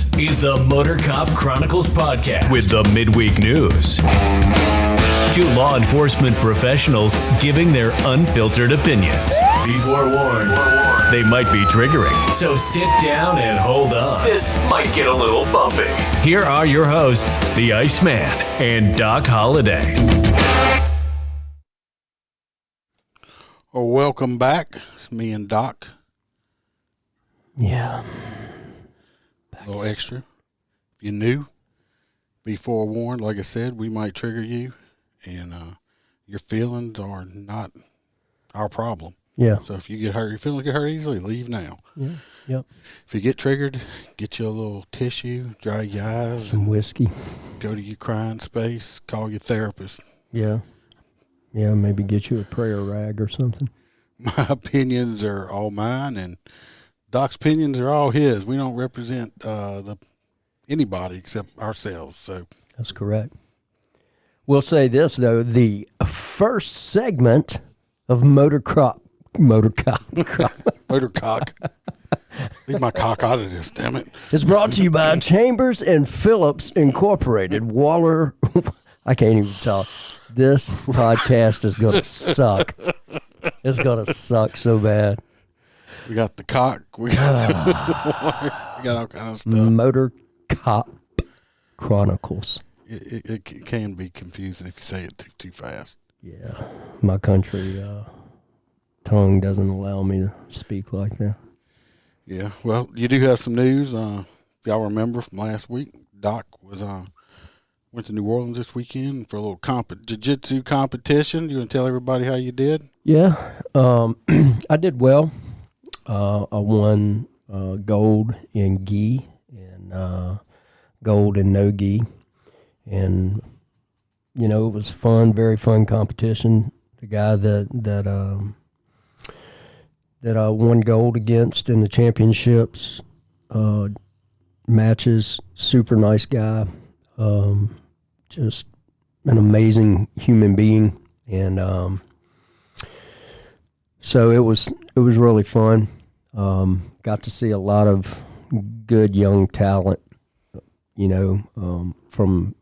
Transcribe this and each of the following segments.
This is the MOTORCOP Chronicles podcast with the midweek news. Two law enforcement professionals giving their unfiltered opinions. Be forewarned, they might be triggering, so sit down and hold on. This might get a little bumpy. Here are your hosts, the Iceman and Doc Holliday. Well, welcome back. It's me and Doc. Yeah. A little extra. If you're new, be forewarned. Like I said, we might trigger you, and your feelings are not our problem. Yeah. So if you get hurt, you feel like you get hurt easily, leave now. Yeah. Yep. If you get triggered, get you a little tissue, dry your eyes. Some whiskey. Go to your crying space, call your therapist. Yeah. Yeah, maybe get you a prayer rag or something. My opinions are all mine, and Doc's opinions are all his. We don't represent anybody except ourselves. So that's correct. We'll say this, though. The first segment of MOTORCOP. Leave my cock out of this, damn it. It's brought to you by Chambers and Phillips Incorporated. Waller. I can't even talk. This podcast is going to suck. It's going to suck so bad. We got the cock. We got, we got all kind of stuff. MOTORCOP Chronicles. It can be confusing if you say it too fast. Yeah. My country tongue doesn't allow me to speak like that. Yeah. Well, you do have some news. If y'all remember from last week, Doc was went to New Orleans this weekend for a little jiu-jitsu competition. You want to tell everybody how you did? Yeah. I did well. I won gold in gi and gold in no gi. And, you know, it was fun, very fun competition. The guy that I won gold against in the championships matches, super nice guy, just an amazing human being. And so it was really fun. Got to see a lot of good young talent, you know, from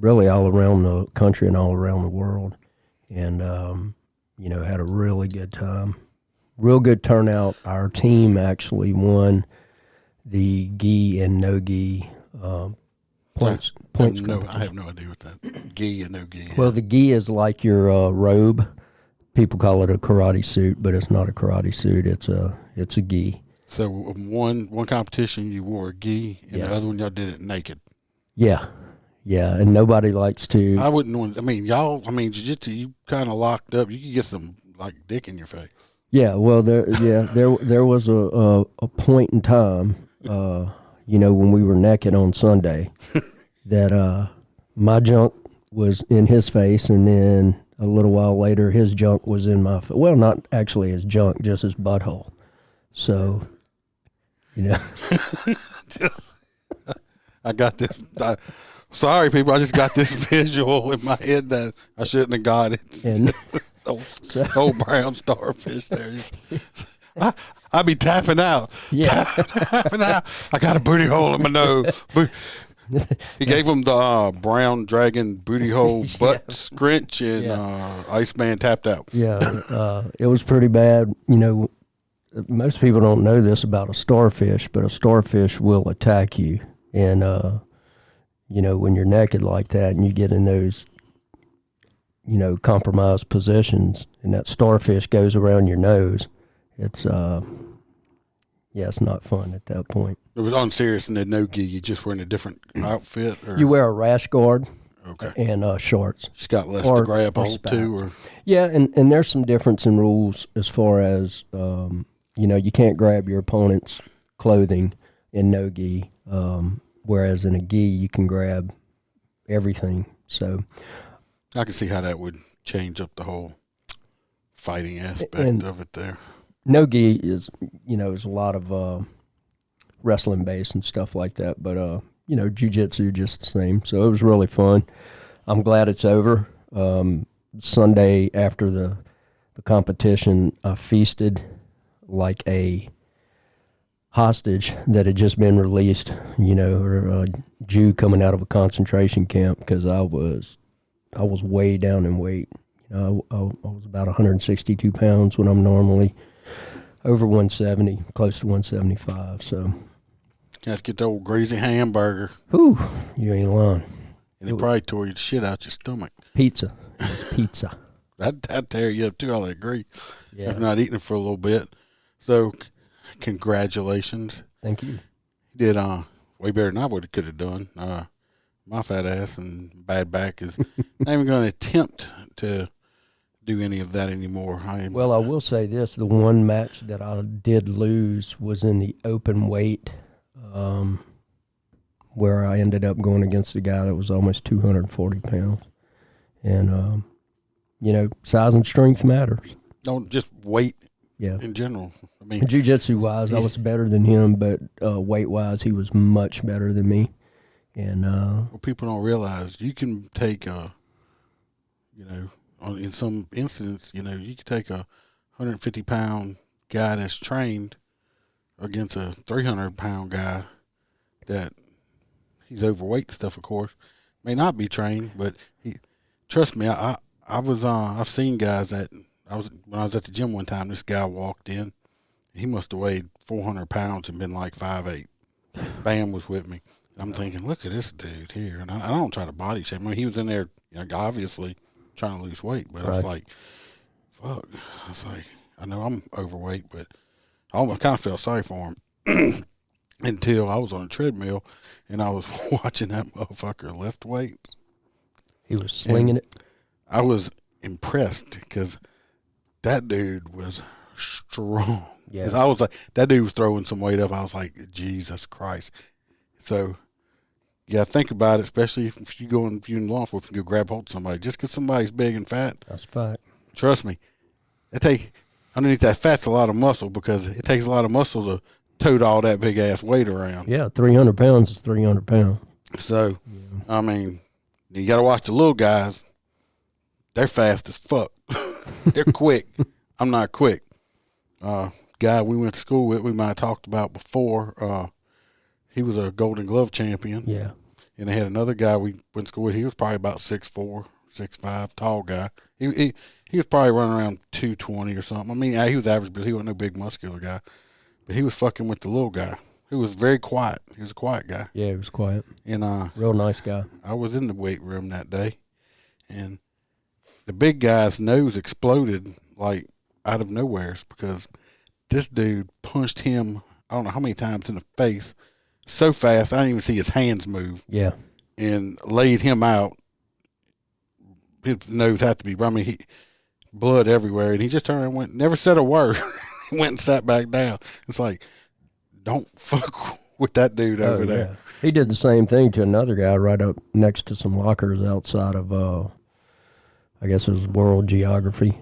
really all around the country and all around the world. And, you know, had a really good time. Real good turnout. Our team actually won the gi and no gi points. I have no idea what that gi and no gi is. Well, the gi is like your robe. People call it a karate suit, but it's not a karate suit. It's a gi. So one competition you wore a gi, and the other one y'all did it naked. Yeah, and nobody likes to. I wouldn't want. Jiu-jitsu, you kind of locked up. You could get some like dick in your face. Yeah, well, there was a point in time, you know, when we were naked on Sunday, that my junk was in his face, and then a little while later, his junk was in my face. Well, not actually his junk, just his butthole. So, you know. I got this. Sorry, people. I just got this visual in my head that I shouldn't have got it. And old brown starfish there. I be tapping out. Yeah. Tapping out. I got a booty hole in my nose. He gave him the brown dragon booty hole butt scrunch, and Iceman tapped out. Yeah, it was pretty bad. You know, most people don't know this about a starfish, but a starfish will attack you. And, you know, when you're naked like that and you get in those, you know, compromised positions and that starfish goes around your nose, it's not fun at that point. It was on serious and then no gi. You just wearing a different outfit? Or? You wear a rash guard and shorts. Just got less to grab hold to? Or? Yeah, and there's some difference in rules as far as, you know, you can't grab your opponent's clothing in no gi, whereas in a gi you can grab everything. So I can see how that would change up the whole fighting aspect of it there. No gi is, you know, is a lot of wrestling base and stuff like that, but you know, jiu-jitsu just the same. So it was really fun. I'm glad it's over. Sunday after the competition, I feasted like a hostage that had just been released, or a Jew coming out of a concentration camp, because I was way down in weight. I was about 162 pounds when I'm normally over 170, close to 175. So You have to get the old greasy hamburger. whew, you ain't lying. And it probably tore you the shit out your stomach. Pizza. It was pizza. That'd tear you up too, I agree. Yeah. If not eating it for a little bit. So congratulations. Thank you. You did way better than I could have done. My fat ass and bad back is not even going to attempt to do any of that anymore. Well, I will say this: the one match that I did lose was in the open weight, where I ended up going against a guy that was almost 240 pounds. And size and strength matters. Don't just weight Yeah. in general. I mean, Jiu-jitsu wise, I was better tin him, but weight wise, he was much better than me. And what people don't realize, you can take in some incidents, you can take a 150-pound guy that's trained against a 300-pound guy that he's overweight and stuff, of course, may not be trained, but trust me, I've seen guys that when I was at the gym one time, this guy walked in, he must have weighed 400 pounds and been like 5'8". Bam was with me. I'm thinking, look at this dude here. And I don't try to body shame. I mean, he was in there, obviously trying to lose weight. But I was like, fuck. I was like, I know I'm overweight, but I almost kind of felt sorry for him until I was on a treadmill and I was watching that motherfucker lift weights. he was slinging it. I was impressed because that dude was strong. Yeah. 'Cause I was like, that dude was throwing some weight up. I was like, Jesus Christ. So, yeah, think about it, especially if you're in law enforcement, you go grab hold of somebody. Just because somebody's big and fat, That's a fact. trust me, underneath that fat's a lot of muscle because it takes a lot of muscle to tote all that big ass weight around. Yeah, 300 pounds is 300 pounds. So, I mean, you got to watch the little guys. They're fast as fuck. They're quick. I'm not quick. Guy we went to school with, we might have talked about before. He was a Golden Glove champion. Yeah. And they had another guy we went to school with. He was probably about 6'4", 6'5", tall guy. He was probably running around 220 or something. I mean, he was average, but he wasn't no big muscular guy. But he was fucking with the little guy, who was very quiet. He was a quiet guy. Yeah, he was quiet. And real nice guy. I was in the weight room that day, and the big guy's nose exploded like out of nowhere because this dude punched him, I don't know how many times in the face, so fast I didn't even see his hands move. Yeah. And laid him out. His nose had to be, blood everywhere. And he just turned and never said a word. Went and sat back down. It's like, don't fuck with that dude over there. He did the same thing to another guy right up next to some lockers outside of, I guess it was World Geography.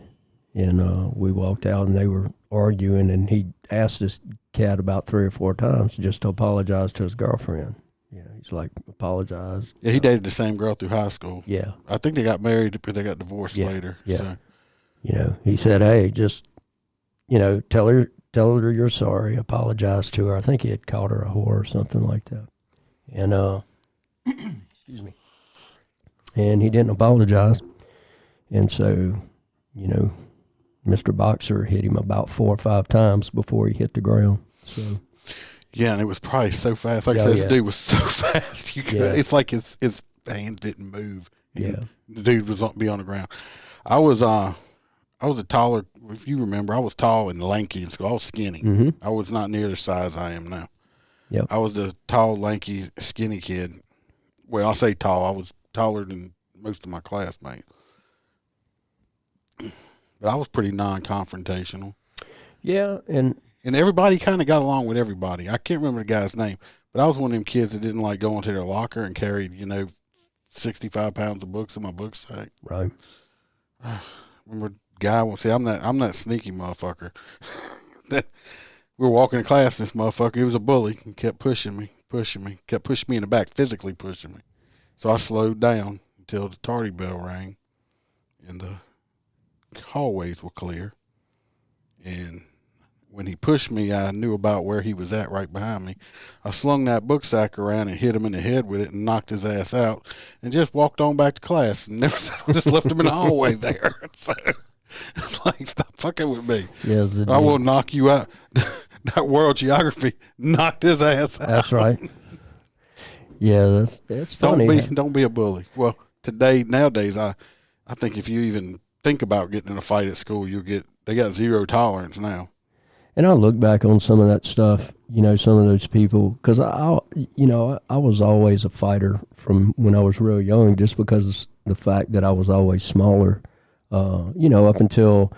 And we walked out and they were arguing, and he asked this cat about 3 or 4 times just to apologize to his girlfriend. Yeah, he's like, apologize. Yeah, he dated the same girl through high school. Yeah. I think they got married, but they got divorced later. Yeah. So. He said, hey, just, tell her you're sorry, apologize to her. I think he had called her a whore or something like that. And, excuse me. And he didn't apologize. And so, Mr. Boxer hit him about 4 or 5 times before he hit the ground. So. Yeah, and it was probably so fast. Like I said, this dude was so fast. It's like his hands didn't move. Yeah. The dude was be on the ground. I was a taller, if you remember, I was tall and lanky in school. I was skinny. Mm-hmm. I was not near the size I am now. Yep. I was the tall, lanky, skinny kid. Well, I'll say tall. I was taller than most of my classmates. But I was pretty non-confrontational. Yeah, and everybody kind of got along with everybody. I can't remember the guy's name, but I was one of them kids that didn't like going to their locker and carried, 65 pounds of books in my book sack. Right. Remember, guy will say, I'm that sneaky motherfucker. We were walking in class, this motherfucker, he was a bully, and kept pushing me, kept pushing me in the back, physically pushing me. So I slowed down until the tardy bell rang, and the hallways were clear. And when he pushed me, I knew about where he was at right behind me. I slung that book sack around and hit him in the head with it and knocked his ass out and just walked on back to class and never just left him in the hallway there. So it's like, stop fucking with me. Yes, I will knock you out. That world geography knocked his ass out. That's right. Yeah, it's funny. Don't be a bully. Well, nowadays, I think if you even think about getting in a fight at school, they got zero tolerance now. And I look back on some of that stuff, some of those people, because I was always a fighter from when I was real young, just because of the fact that I was always smaller, up until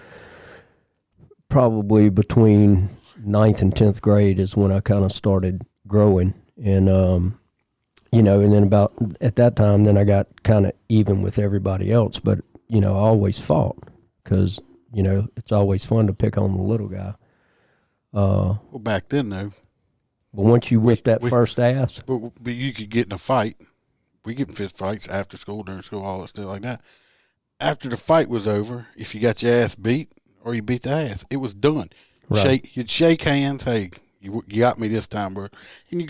probably between 9th and 10th grade is when I kind of started growing. And, and then about at that time, then I got kind of even with everybody else. But, I always fought because, it's always fun to pick on the little guy. Well, back then, though. But once you whip that first ass. But you could get in a fight. We get in fist fights after school, during school, all that stuff like that. After the fight was over, if you got your ass beat or you beat the ass, it was done. Right. You'd shake hands. Hey, you got me this time, bro. And you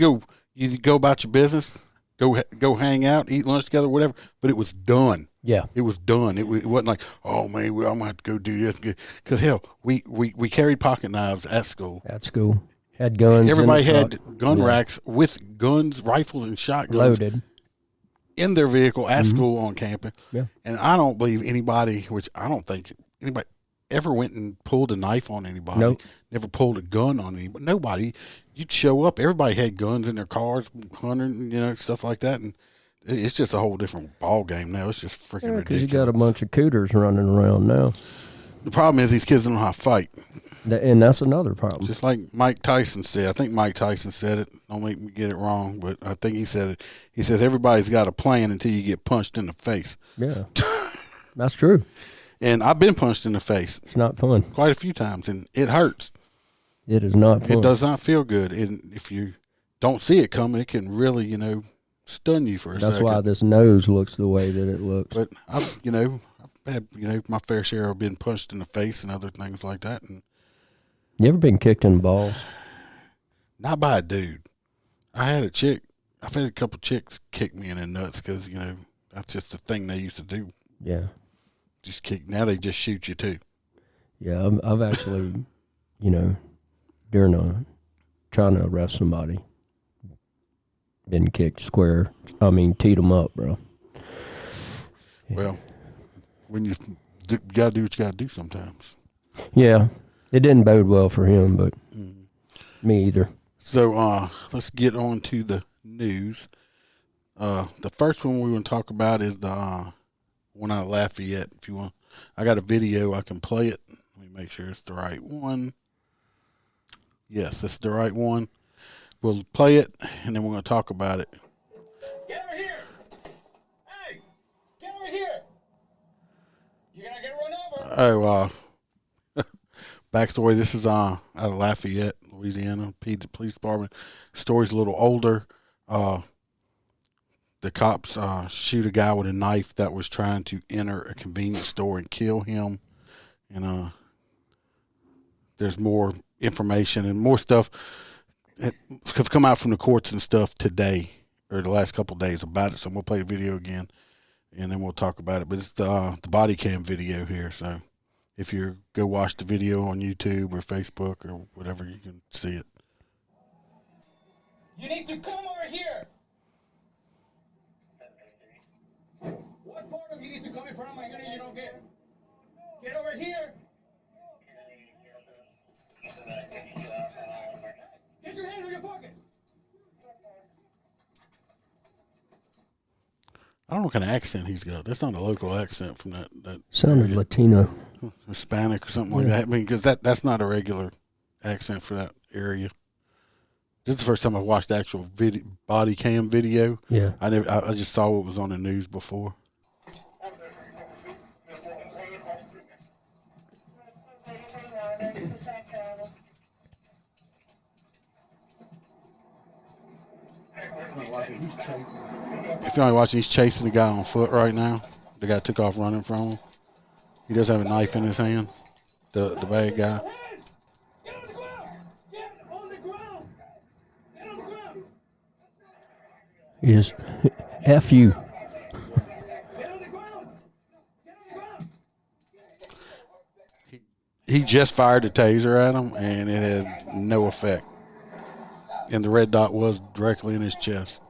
go about your business, go hang out, eat lunch together, whatever. But it was done. Yeah. It was done. It wasn't like, oh, man, I'm going to have to go do this. Because, hell, we carried pocket knives at school. At school. Had guns. Everybody had gun racks with guns, rifles, and shotguns. Loaded. In their vehicle at school on campus. Yeah. And I don't believe anybody, which I don't think anybody ever went and pulled a knife on anybody. Nope. Never pulled a gun on anybody. Nobody. You'd show up. Everybody had guns in their cars, hunting, stuff like that. And it's just a whole different ball game now. It's just freaking ridiculous. Because you got a bunch of cooters running around now. The problem is these kids don't know how to fight. And that's another problem. Just like Mike Tyson said. I think Mike Tyson said it. Don't make me get it wrong, but I think he said it. He says everybody's got a plan until you get punched in the face. Yeah. That's true. And I've been punched in the face. It's not fun. Quite a few times, and it hurts. It is not fun. It does not feel good. And if you don't see it coming, it can really, stun you for a second. That's why this nose looks the way that it looks. But I've had, my fair share of being punched in the face and other things like that. And you ever been kicked in the balls? Not by a dude. I've had a couple chicks kick me in the nuts because, that's just the thing they used to do. Yeah. Just kick. Now they just shoot you too. Yeah, I've actually, trying to arrest somebody, been kicked square. Teed them up, bro. Yeah. Well, when you got to do what you got to do sometimes. Yeah. It didn't bode well for him, but me either. So let's get on to the news. The first one we want to talk about is the one out of Lafayette. If you want, I got a video. I can play it. Let me make sure it's the right one. Yes, it's the right one. We'll play it, and then we're going to talk about it. Get over here! Hey! Get over here! You're going to get run over. Oh, backstory. This is out of Lafayette, Louisiana. Police Department. Story's a little older. The cops shoot a guy with a knife that was trying to enter a convenience store and kill him. And there's more information and more stuff have come out from the courts and stuff today or the last couple of days about it. So we'll play the video again, and then we'll talk about it. But it's the body cam video here. So if you go watch the video on YouTube or Facebook or whatever, you can see it. You need to come over here! What part of you need to come in front of my unit you don't get? Get over here! Get your hands in your pocket! I don't know what kind of accent he's got. That's not a local accent from that Sounded area. Latino. Hispanic or something like that. Because that's not a regular accent for that area. This is the first time I watched the actual body cam video. Yeah. I just saw what was on the news before. If you're not watching, he's chasing the guy on foot right now. The guy took off running from him. He does have a knife in his hand. The bad guy. Get on the ground! is F you. Get on the ground. Get on the ground. He just fired a taser at him, and it had no effect. And the red dot was directly in his chest.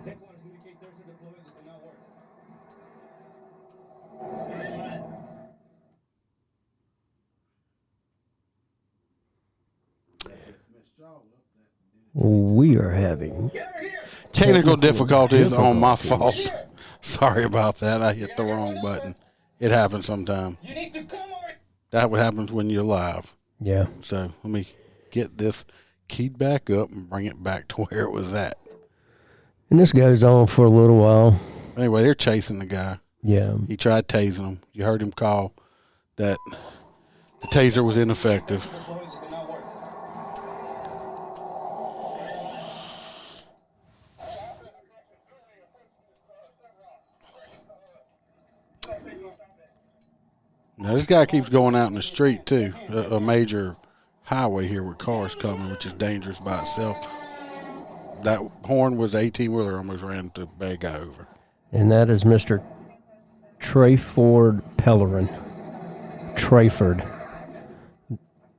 Next one is indicate there's a deployment that did not work. We are having Technical difficulties on my fault. Sorry about that. I hit the wrong button. It happens sometime. You need to come over. That what happens when you're live. yeah. So let me get this keyed back up and bring it back to where it was at. And this goes on for a little while. Anyway, they're chasing the guy. Yeah. He tried tasing him. You heard him call that the taser was ineffective. Deployment that did not work. Now this guy keeps going out in the street too, a major highway here with cars coming, which is dangerous by itself. That horn was 18-wheeler, almost ran the bad guy over. And that is Mr. Trayford Pellerin. Trayford.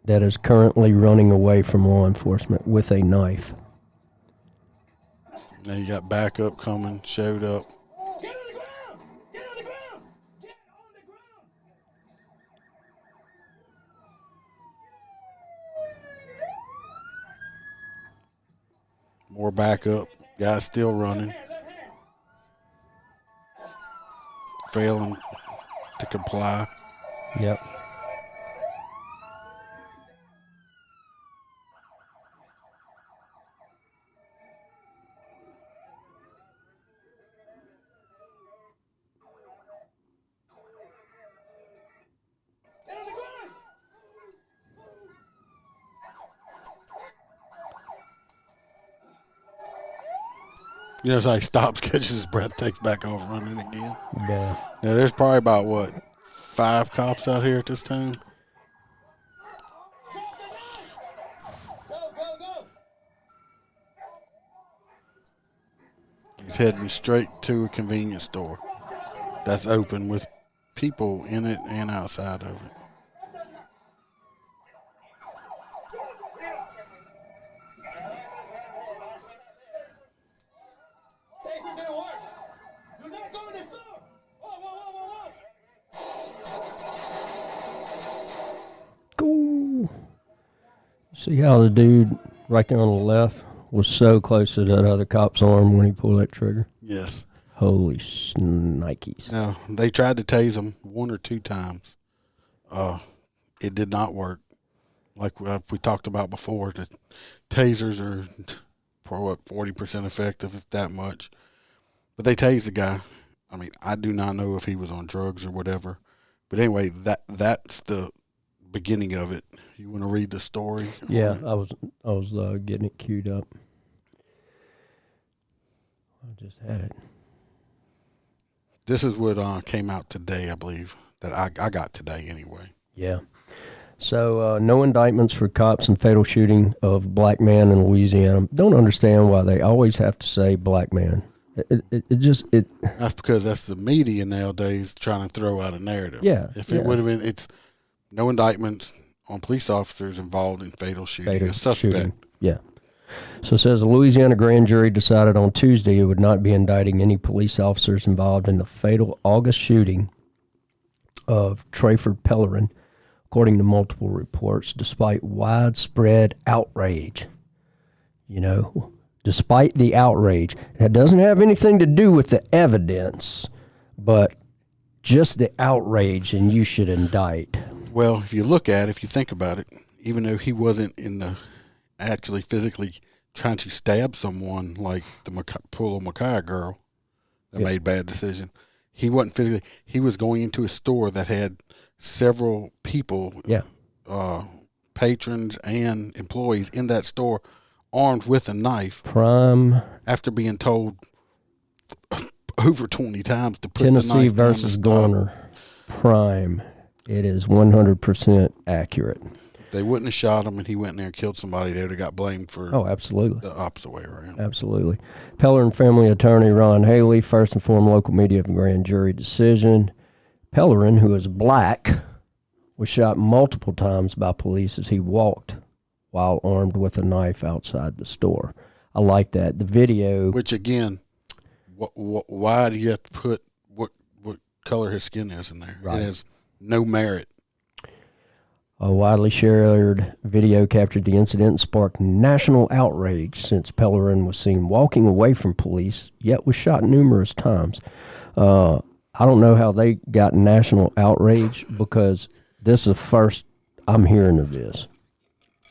That is currently running away from law enforcement with a knife. Now you got backup coming, showed up. Get on the ground. Get on the ground. Get on the ground. More backup. Guy's still running, Left hand. failing to comply. Yep. Get on the ground. You know, so he stops, catches his breath, takes back off running again. Yeah. Now there's probably about 5 cops out here at this time. Go, go, go. He's heading straight to a convenience store that's open with people in it and outside of it. Taser didn't work. Do not go in the store. Whoa, whoa, whoa, whoa, whoa. Go. See how the dude right there on the left was so close to that other cop's arm when he pulled that trigger? Yes. Holy snikes. Now, they tried to tase him 1 or 2 times. It did not work. Like we talked about before, the tasers are, 40% effective, if that much. But they tased the guy. I mean, I do not know if he was on drugs or whatever. But anyway, that's the beginning of it. You want to read the story? Yeah, I was getting it queued up. I just had it. This is what came out today, I believe, that I got today anyway. Yeah. So, no indictments for cops in fatal shooting of black man in Louisiana. Don't understand why they always have to say black man. It just. That's because that's the media nowadays trying to throw out a narrative. Yeah. If it would have been, it's no indictments on police officers involved in fatal shooting. A suspect. Shooting. Yeah. So it says a Louisiana grand jury decided on Tuesday it would not be indicting any police officers involved in the fatal August shooting of Trayford Pellerin, according to multiple reports, despite widespread outrage. You know, despite the outrage. That doesn't have anything to do with the evidence, but just the outrage, and you should indict. Well, if you think about it, even though he wasn't actually physically trying to stab someone like the Pulo Mackay girl that made bad decision, he wasn't physically. He was going into a store that had several people, patrons and employees in that store, armed with a knife. Prime. After being told over 20 times to put Tennessee the knife versus down Garner Prime. It is 100% accurate. If they wouldn't have shot him and he went in there and killed somebody, they would have got blamed for absolutely. the opposite way around. Absolutely. Pellerin family attorney Ron Haley first informed local media of a grand jury decision. Pellerin, who is black, was shot multiple times by police as he walked while armed with a knife outside the store. I like that. The video... Which, again, why do you have to put what color his skin is in there? Right. It has no merit. A widely shared video captured the incident and sparked national outrage since Pellerin was seen walking away from police, yet was shot numerous times. I don't know how they got national outrage because this is the first I'm hearing of this.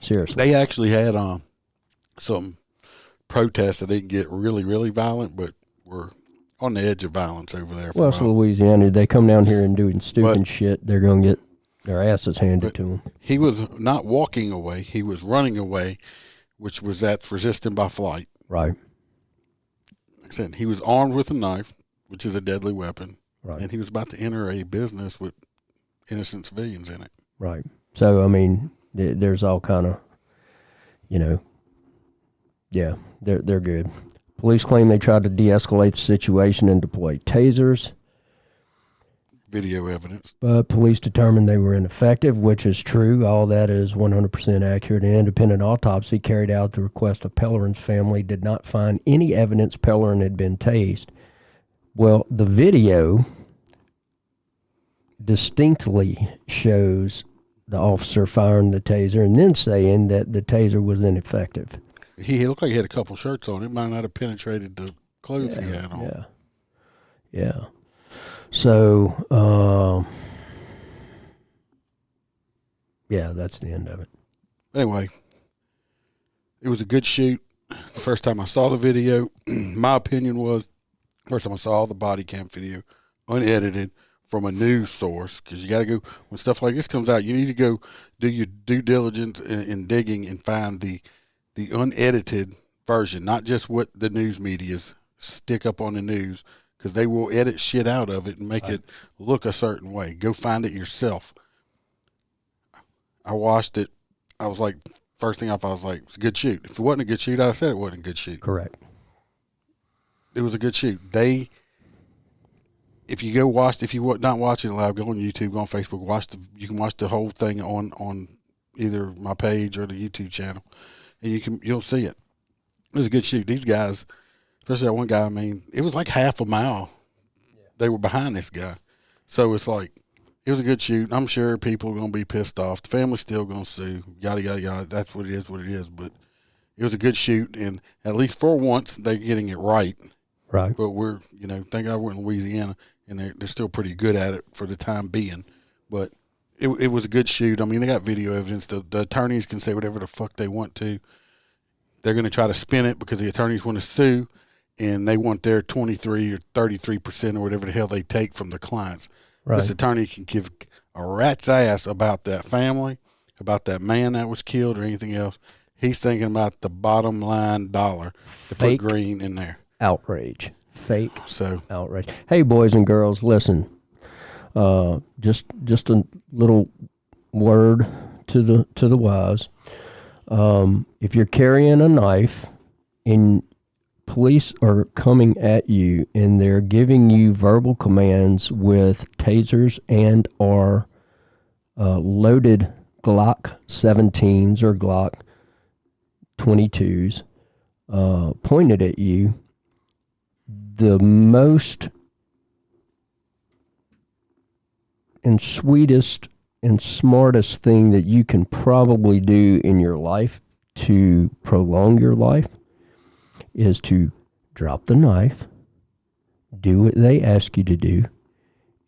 Seriously. They actually had some protests that didn't get really, really violent, but were on the edge of violence over there. Well, it's Louisiana. They come down here and doing stupid shit. They're going to get their asses handed to them. He was not walking away. He was running away, that's resisting by flight. Right. Like I said, he was armed with a knife, which is a deadly weapon. Right. And he was about to enter a business with innocent civilians in it. Right. So, I mean, there's all kind of, they're good. Police claim they tried to de-escalate the situation and deploy tasers. Video evidence. But police determined they were ineffective, which is true. All that is 100% accurate. An independent autopsy carried out at the request of Pellerin's family did not find any evidence Pellerin had been tased. Well, the video distinctly shows the officer firing the taser and then saying that the taser was ineffective. He looked like he had a couple shirts on. It might not have penetrated the clothes he had on. Yeah. So, that's the end of it. Anyway, it was a good shoot. The first time I saw the video, my opinion was, first time I saw the body cam video, unedited, from a news source, because you got to go, when stuff like this comes out, you need to go do your due diligence in digging and find the unedited version, not just what the news medias stick up on the news, because they will edit shit out of it and make it look a certain way. Go find it yourself. I watched it. I was like, first thing I thought was like, it's a good shoot. If it wasn't a good shoot, I said it wasn't a good shoot. Correct. It was a good shoot. If you were not watching it live, go on YouTube, go on Facebook, you can watch the whole thing on either my page or the YouTube channel, and you'll see it. It was a good shoot. These guys, especially that one guy, I mean, it was like half a mile. They were behind this guy. So it's like, it was a good shoot. I'm sure people are going to be pissed off. The family's still going to sue. Yada, yada, yada. That's what it is. But it was a good shoot, and at least for once, they're getting it right. Right. But we're, thank God we're in Louisiana, and they're still pretty good at it for the time being. But it was a good shoot. I mean, they got video evidence. The attorneys can say whatever the fuck they want to. They're going to try to spin it because the attorneys want to sue, and they want their 23 or 33% or whatever the hell they take from the clients. Right. This attorney can give a rat's ass about that family, about that man that was killed or anything else. He's thinking about the bottom line dollar to put green in there. Outrage. Fake outrage. Hey, boys and girls, listen. Just a little word to the wise. If you're carrying a knife and police are coming at you and they're giving you verbal commands with tasers and or loaded Glock 17s or Glock 22s pointed at you, the most and sweetest and smartest thing that you can probably do in your life to prolong your life is to drop the knife, do what they ask you to do,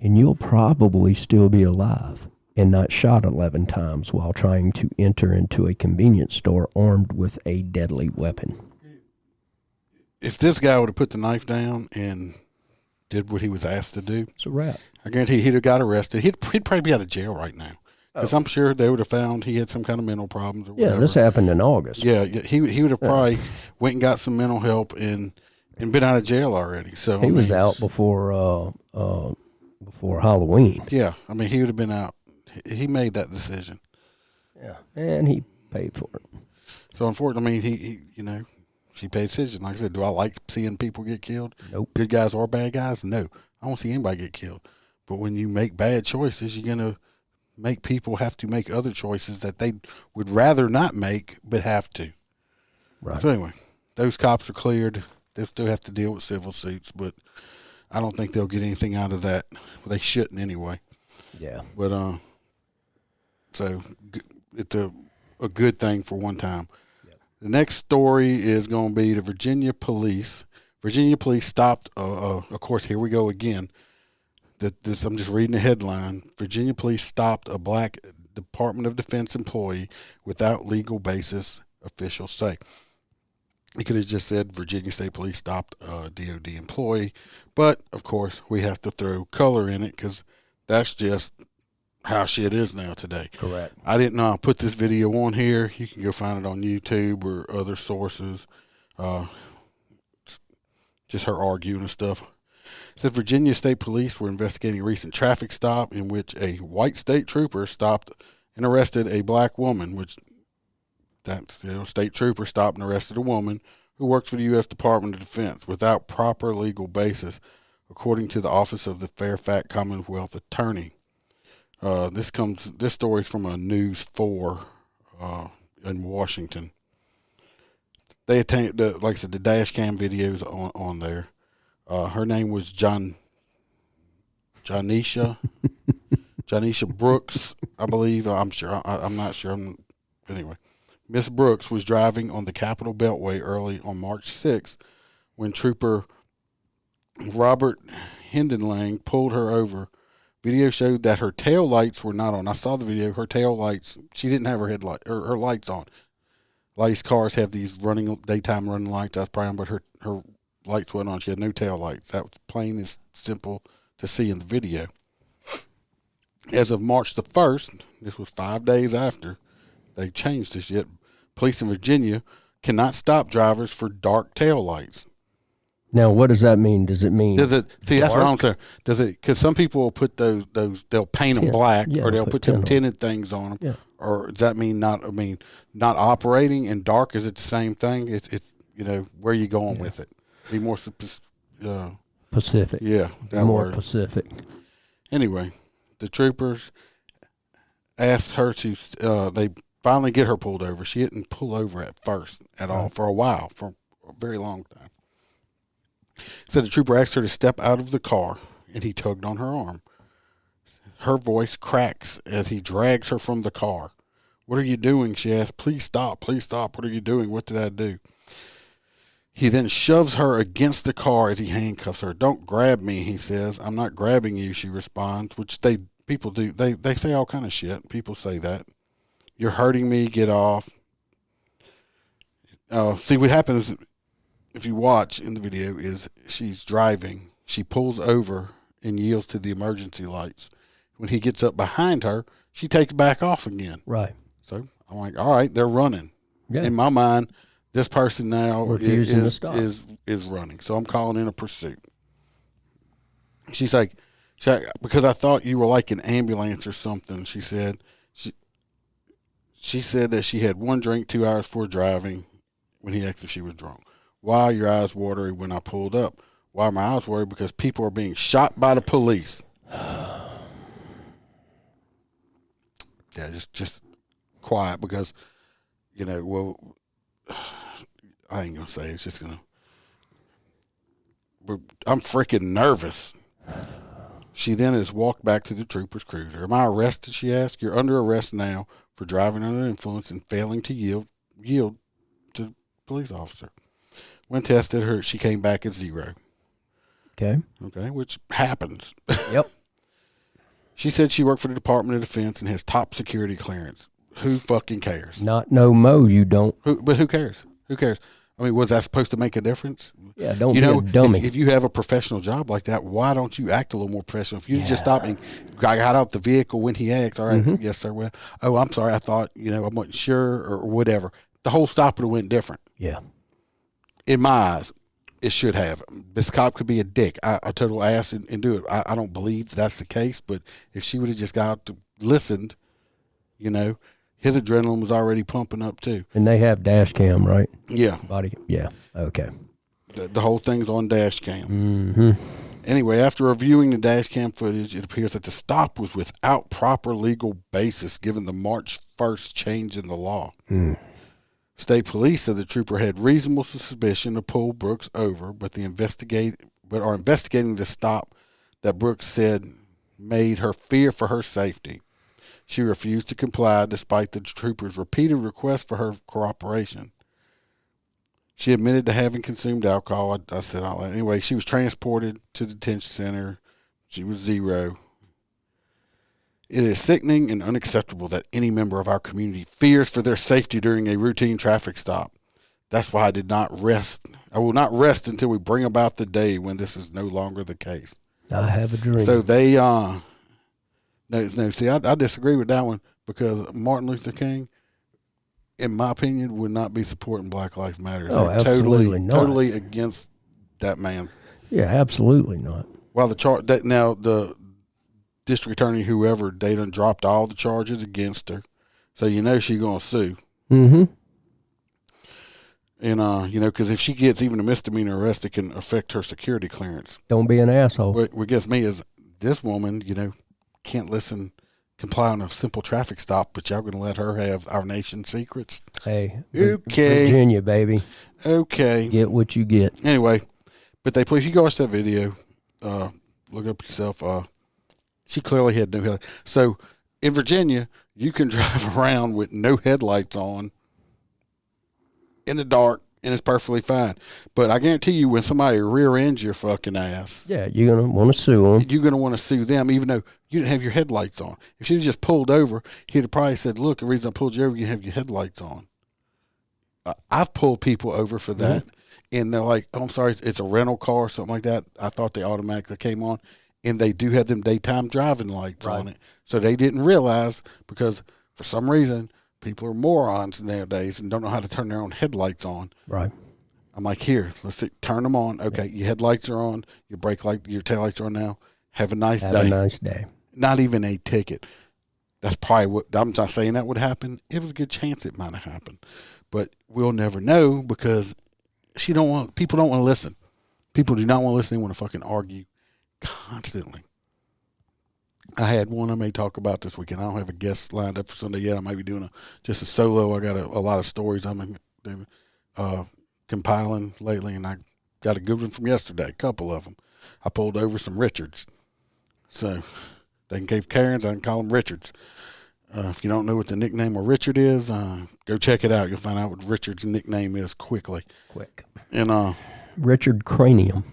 and you'll probably still be alive and not shot 11 times while trying to enter into a convenience store armed with a deadly weapon. If this guy would have put the knife down and did what he was asked to do, it's a wrap. I guarantee he'd have got arrested. He'd probably be out of jail right now. Because I'm sure they would have found he had some kind of mental problems or whatever. Yeah, this happened in August. Yeah, he would have probably went and got some mental help and and been out of jail already. So he was out before Halloween. Yeah, I mean, he would have been out. He made that decision. Yeah, and he paid for it. So unfortunately, I mean, he paid a decision. Like I said, do I like seeing people get killed? Nope. Good guys or bad guys? No. I don't see anybody get killed. But when you make bad choices, you're going to make people have to make other choices that they would rather not make, but have to. Right. So anyway, those cops are cleared. They still have to deal with civil suits, but I don't think they'll get anything out of that. Well, they shouldn't anyway. Yeah. But so it's a good thing for one time. Yep. The next story is going to be the Virginia police. Virginia police stopped. Of course, here we go again. I'm just reading the headline. Virginia police stopped a black Department of Defense employee without legal basis, officials say. It could have just said Virginia State Police stopped a DOD employee. But, of course, we have to throw color in it because that's just how shit is now today. Correct. I didn't know I put this video on here. You can go find it on YouTube or other sources. Just her arguing and stuff. It says Virginia State Police were investigating a recent traffic stop in which a white state trooper stopped and arrested a black woman, state trooper stopped and arrested a woman who works for the U.S. Department of Defense without proper legal basis, according to the Office of the Fairfax Commonwealth Attorney. This story is from a News 4 in Washington. They attained, like I said, the dash cam videos on there. Her name was Janisha Brooks, I believe. I'm sure. I'm not sure. Anyway, Miss Brooks was driving on the Capitol Beltway early on March 6th when Trooper Robert Hindenlang pulled her over. Video showed that her tail lights were not on. I saw the video. Her tail lights, she didn't have her lights on. A lot of these cars have these daytime running lights. That's probably on, but her lights weren't on. She had no tail lights. That was plain and simple to see in the video. As of March the 1st, this was 5 days after they changed this yet, police in Virginia cannot stop drivers for dark tail lights. Now, what does that mean? Does it mean? That's what I'm saying. Does it? Because some people will put those they'll paint them black, or they'll put them tinted things on them. Yeah. Or does that mean not operating and dark? Is it the same thing? It's where are you going with it? Be more Pacific. Yeah, that more word. Pacific. Anyway, the troopers asked her to. They finally get her pulled over. She didn't pull over at first at all for a while, for a very long time. So the trooper asked her to step out of the car, and he tugged on her arm. Her voice cracks as he drags her from the car. "What are you doing?" she asked. "Please stop. Please stop. What are you doing? What did I do?" He then shoves her against the car as he handcuffs her. "Don't grab me," he says. "I'm not grabbing you," she responds, which people do. They say all kind of shit. People say that. "You're hurting me. Get off." See, what happens if you watch in the video is she's driving. She pulls over and yields to the emergency lights. When he gets up behind her, she takes back off again. Right. So I'm like, all right, they're running. Yeah. In my mind, this person now is running. So I'm calling in a pursuit. She's like, because I thought you were like an ambulance or something, she said. She said that she had one drink 2 hours before driving when he asked if she was drunk. "Why are your eyes watery when I pulled up?" "Why are my eyes watery?" "Because people are being shot by the police." Yeah, just quiet because, I ain't going to say it. It's just going to. I'm freaking nervous. She then is walked back to the trooper's cruiser. "Am I arrested?" she asked. "You're under arrest now for driving under influence and failing to yield to the police officer." When tested, she came back at 0. Okay, which happens. Yep. She said she worked for the Department of Defense and has top security clearance. Who fucking cares? Not no mo, you don't. But who cares? Who cares? I mean, was that supposed to make a difference? Yeah, don't be a dummy. If you have a professional job like that, why don't you act a little more professional? If you just stop and got out the vehicle when he asked, "All right, yes, sir. Well, I'm sorry. I thought, I wasn't sure," or whatever. The whole stop would have went different. Yeah. In my eyes. it should have. This cop could be a dick, a total ass, and do it. I don't believe that's the case, but if she would have just got out to listened, you know, his adrenaline was already pumping up too. And they have dash cam, right? Yeah. Yeah. Okay. The whole thing's on dash cam. Mm-hmm. Anyway, after reviewing the dash cam footage, it appears that the stop was without proper legal basis given the March 1st change in the law. State police said the trooper had reasonable suspicion to pull Brooks over, but are investigating the stop that Brooks said made her fear for her safety. She refused to comply despite the trooper's repeated requests for her cooperation. She admitted to having consumed alcohol. I said all that. Anyway, she was transported to the detention center. She was 0. It is sickening and unacceptable that any member of our community fears for their safety during a routine traffic stop. That's why I did not rest. I will not rest until we bring about the day when this is no longer the case. I have a dream. So they, no, see, I disagree with that one because Martin Luther King, in my opinion, would not be supporting Black Lives Matter. Oh, absolutely not. Totally against that man. Yeah, absolutely not. Well, the district attorney, whoever, they done dropped all the charges against her, so you know she's gonna sue. Mm-hmm. And you know, because if she gets even a misdemeanor arrest, it can affect her security clearance. Don't be an asshole. What gets me is this woman, you know, can't comply on a simple traffic stop, but y'all gonna let her have our nation's secrets? Hey, okay, Virginia, baby. Okay, get what you get. Anyway, but if you go watch that video, look up yourself. She clearly had no headlights. So in Virginia, you can drive around with no headlights on in the dark, and it's perfectly fine. But I guarantee you, when somebody rear ends your fucking ass, yeah, you're gonna want to sue them. You're gonna want to sue them, even though you didn't have your headlights on. If she'd just pulled over, he'd have probably said, "Look, the reason I pulled you over, you have your headlights on." I've pulled people over for that, and they're like, "Oh, I'm sorry, it's a rental car or something like that." I thought they automatically came on. And they do have them daytime driving lights on it. So they didn't realize, because for some reason, people are morons nowadays and don't know how to turn their own headlights on. Right. I'm like, here, turn them on. Okay, your headlights are on. Your brake light, your taillights are on now. Have a nice day. Have a nice day. Not even a ticket. That's probably what, I'm not saying that would happen. It was a good chance it might have happened. But we'll never know because people don't want to listen. People do not want to listen. They want to fucking argue constantly. I had one I may talk about this weekend. I don't have a guest lined up for Sunday yet. I might be doing just a solo. I got a lot of stories I'm compiling lately, and I got a good one from yesterday, a couple of them. I pulled over some Richards. So they can cave Karens, I can call them Richards. If you don't know what the nickname of Richard is, go check it out. You'll find out what Richard's nickname is quickly. Quick. And Richard Cranium.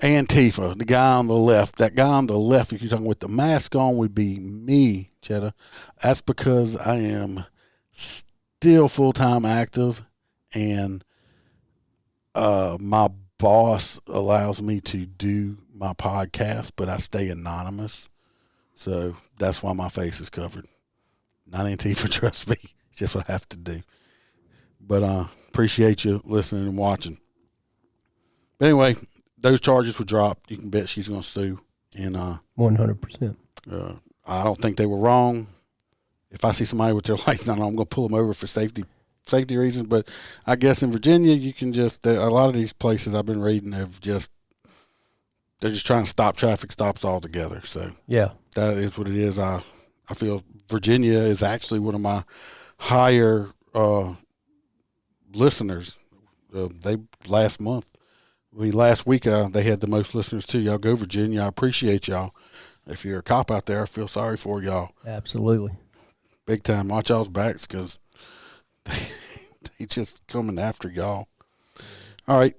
Antifa, the guy on the left. That guy on the left, if you're talking with the mask on, would be me, Cheddar. That's because I am still full-time active, and my boss allows me to do my podcast, but I stay anonymous. So that's why my face is covered. Not Antifa, trust me. It's just what I have to do. But appreciate you listening and watching. But anyway, those charges were dropped. You can bet she's going to sue. And 100%. I don't think they were wrong. If I see somebody with their lights on, I'm going to pull them over for safety reasons. But I guess in Virginia, you can a lot of these places I've been reading they're just trying to stop traffic stops altogether. So yeah, that is what it is. I feel Virginia is actually one of my higher listeners. Last week they had the most listeners too. Y'all go Virginia. I appreciate y'all. If you're a cop out there, I feel sorry for y'all. Absolutely. Big time. Watch y'all's backs because they just coming after y'all. All right.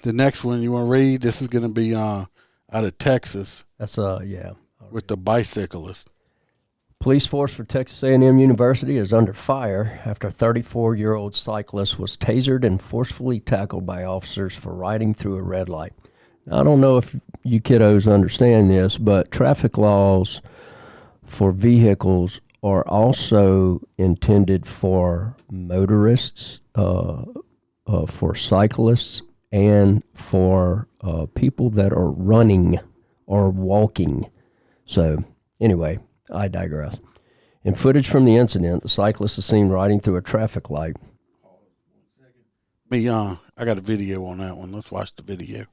The next one you want to read, this is going to be out of Texas. That's yeah. With the bicyclist. Police force for Texas A&M University is under fire after a 34-year-old cyclist was tasered and forcefully tackled by officers for riding through a red light. Now, I don't know if you kiddos understand this, but traffic laws for vehicles are also intended for motorists for cyclists and for people that are running or walking. So, anyway, I digress. In footage from the incident, the cyclist is seen riding through a traffic light. I got a video on that one. Let's watch the video.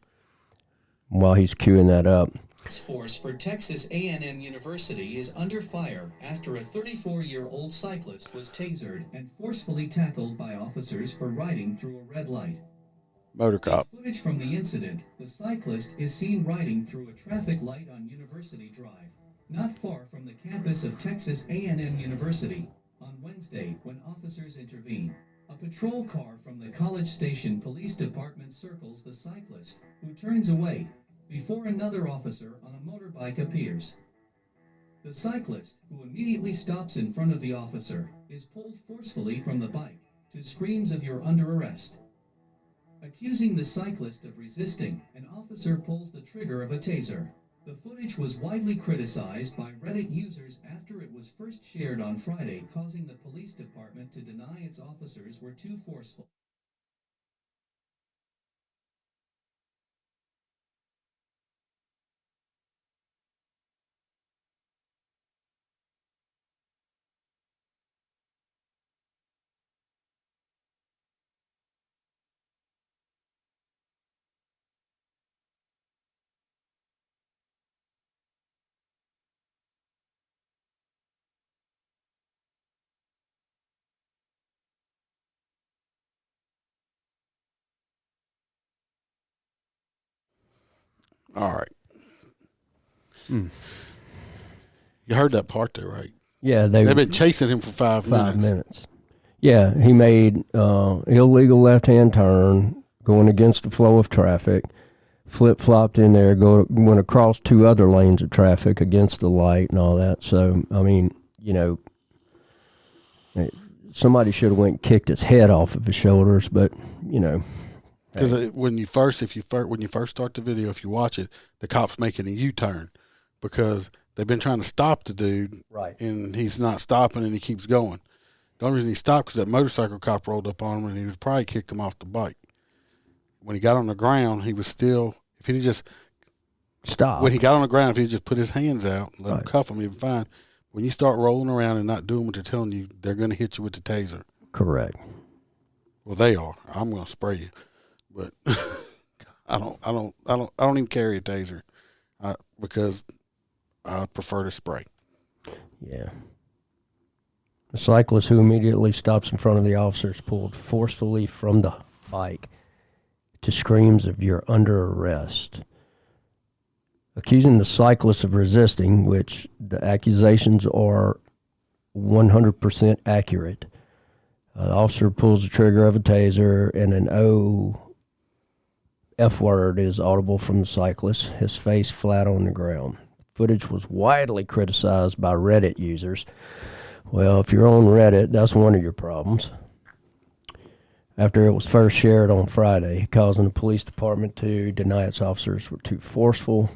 While he's queuing that up. Force for Texas A&M University is under fire after a 34-year-old cyclist was tasered and forcefully tackled by officers for riding through a red light. MOTORCOP. In footage from the incident, the cyclist is seen riding through a traffic light on University Drive, not far from the campus of Texas A&M University, on Wednesday when officers intervene. A patrol car from the College Station Police Department circles the cyclist, who turns away, before another officer on a motorbike appears. The cyclist, who immediately stops in front of the officer, is pulled forcefully from the bike, to screams of "You're under arrest." Accusing the cyclist of resisting, an officer pulls the trigger of a taser. The footage was widely criticized by Reddit users after it was first shared on Friday, causing the police department to deny its officers were too forceful. All right. You heard that part there, right? Yeah, they've been chasing him for 5 minutes. Yeah, he made illegal left-hand turn, going against the flow of traffic, flip-flopped in there, went across 2 other lanes of traffic against the light and all that. So, I mean, somebody should have went and kicked his head off of his shoulders, but, Because when you first start the video, if you watch it, the cop's making a U-turn because they've been trying to stop the dude, right? And he's not stopping, and he keeps going. The only reason he stopped because that motorcycle cop rolled up on him, and he was probably kicked him off the bike. When he got on the ground, he was still. If he just stopped, when he got on the ground, if he just put his hands out and let him cuff him, he'd be fine. When you start rolling around and not doing what they're telling you, they're going to hit you with the taser. Correct. Well, they are. I'm going to spray you. But I don't even carry a taser because I prefer to spray. Yeah. The cyclist, who immediately stops in front of the officers, pulled forcefully from the bike to screams of "You're under arrest." Accusing the cyclist of resisting, which the accusations are 100% accurate. The officer pulls the trigger of a taser, and an F word is audible from the cyclist, his face flat on the ground. Footage was widely criticized by Reddit users. Well, if you're on Reddit, that's one of your problems. After it was first shared on Friday, causing the police department to deny its officers were too forceful.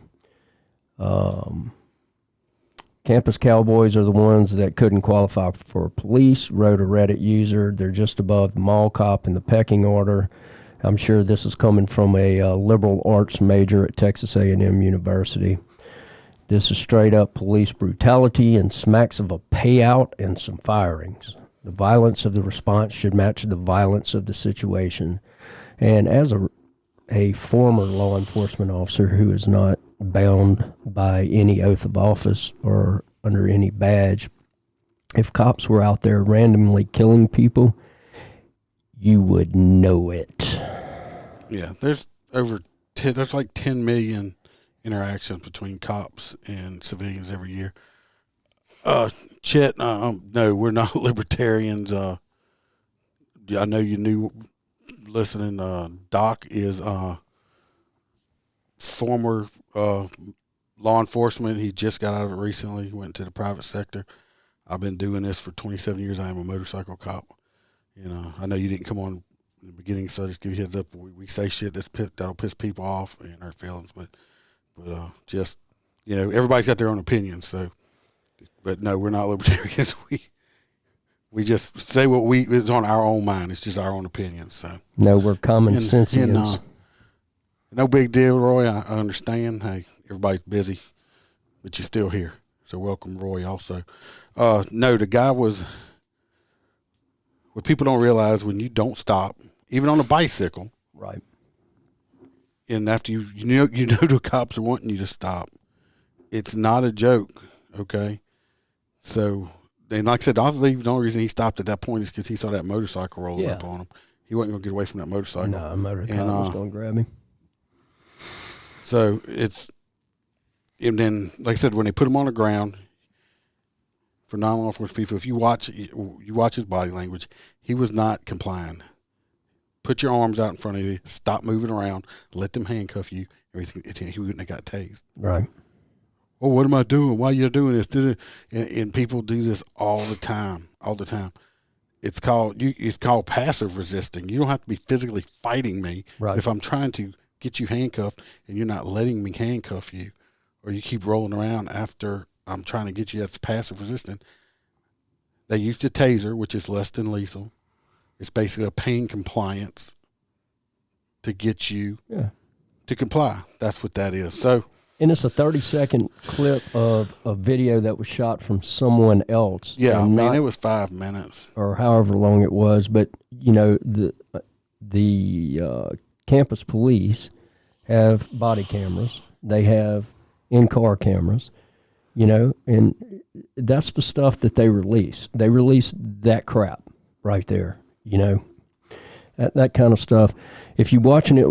Campus cowboys are the ones that couldn't qualify for police, wrote a Reddit user. They're just above the mall cop in the pecking order. I'm sure this is coming from a liberal arts major at Texas A&M University. This is straight up police brutality and smacks of a payout and some firings. The violence of the response should match the violence of the situation. And as a former law enforcement officer who is not bound by any oath of office or under any badge, if cops were out there randomly killing people, you would know it. Yeah, there's like 10 million interactions between cops and civilians every year. Chet, no, we're not libertarians. I know you knew listening. Doc is former law enforcement. He just got out of it recently. He went to the private sector. I've been doing this for 27 years. I am a motorcycle cop. I know you didn't come on in the beginning, so I just give you a heads up. We say shit that'll piss people off and hurt feelings, but just everybody's got their own opinions. So, but no, we're not libertarians. We just say what it's on our own mind. It's just our own opinion. So no, we're common sensians. No big deal, Roy. I understand. Hey, everybody's busy, but you're still here. So welcome, Roy, also. No, the guy was, what people don't realize, when you don't stop, even on a bicycle. Right. And after you know the cops are wanting you to stop, it's not a joke, okay? So, and like I said, I believe the only reason he stopped at that point is because he saw that motorcycle rolling up on him. He wasn't going to get away from that motorcycle. No, a motorcycle was going to grab him. So and then, like I said, when they put him on the ground, for non-law enforcement people, if you watch his body language, he was not complying. Put your arms out in front of you, stop moving around, let them handcuff you. Everything, he wouldn't have got tased. Right. Oh, what am I doing? Why are you doing this? And people do this all the time. It's called passive resisting. You don't have to be physically fighting me. Right. If I'm trying to get you handcuffed and you're not letting me handcuff you, or you keep rolling around after I'm trying to get you, that's passive resisting. They used a taser, which is less than lethal. It's basically a pain compliance to get you to comply. That's what that is. So, and it's a 30-second clip of a video that was shot from someone else. Yeah, I mean, it was 5 minutes. Or however long it was. But, the campus police have body cameras. They have in-car cameras, and that's the stuff that they release. They release that crap right there, that kind of stuff. If you're watching it,